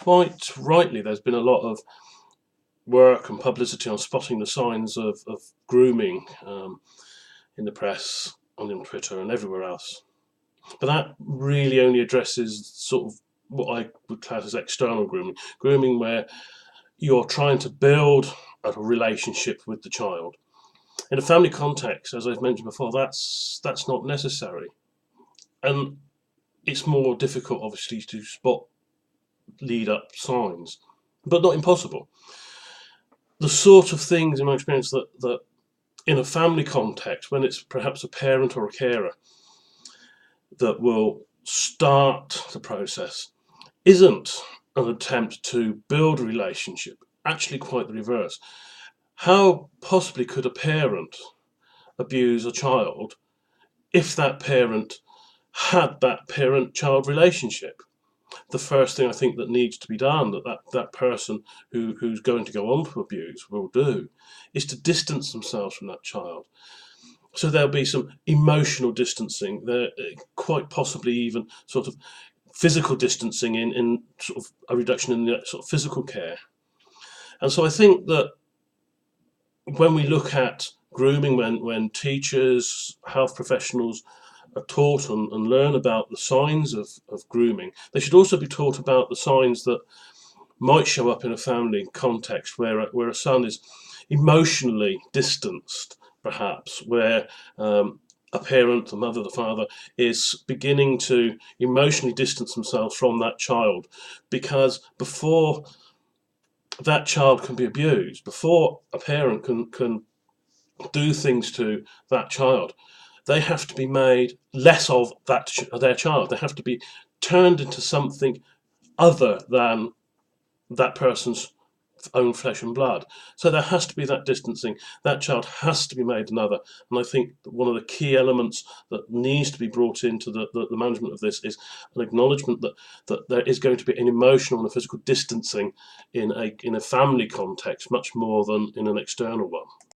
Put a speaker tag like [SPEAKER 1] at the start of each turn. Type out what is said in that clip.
[SPEAKER 1] quite rightly, there's been a lot of work and publicity on spotting the signs of grooming in the press, on Twitter and everywhere else. But that really only addresses sort of what I would class as external grooming. Grooming where you're trying to build a relationship with the child. In a family context, as I've mentioned before, that's not necessary. And it's more difficult, obviously, to spot lead-up signs, but not impossible. The sort of things, in my experience, that in a family context, when it's perhaps a parent or a carer that will start the process, isn't an attempt to build a relationship, actually quite the reverse. How possibly could a parent abuse a child if that parent had that parent-child relationship? The first thing I think that needs to be done, that person who's going to go on to abuse will do, is to distance themselves from that child. So there'll be some emotional distancing, there quite possibly even sort of physical distancing in sort of a reduction in the sort of physical care. And so I think that when we look at grooming, when teachers, health professionals are taught and learn about the signs of grooming, they should also be taught about the signs that might show up in a family context where a son is emotionally distanced, perhaps, where a parent, the mother, the father, is beginning to emotionally distance themselves from that child, because before that child can be abused, before a parent can do things to that child, they have to be made less of their child. They have to be turned into something other than that person's own flesh and blood. So there has to be that distancing. That child has to be made another. And I think that one of the key elements that needs to be brought into the management of this is an acknowledgement that there is going to be an emotional and a physical distancing in a family context, much more than in an external one.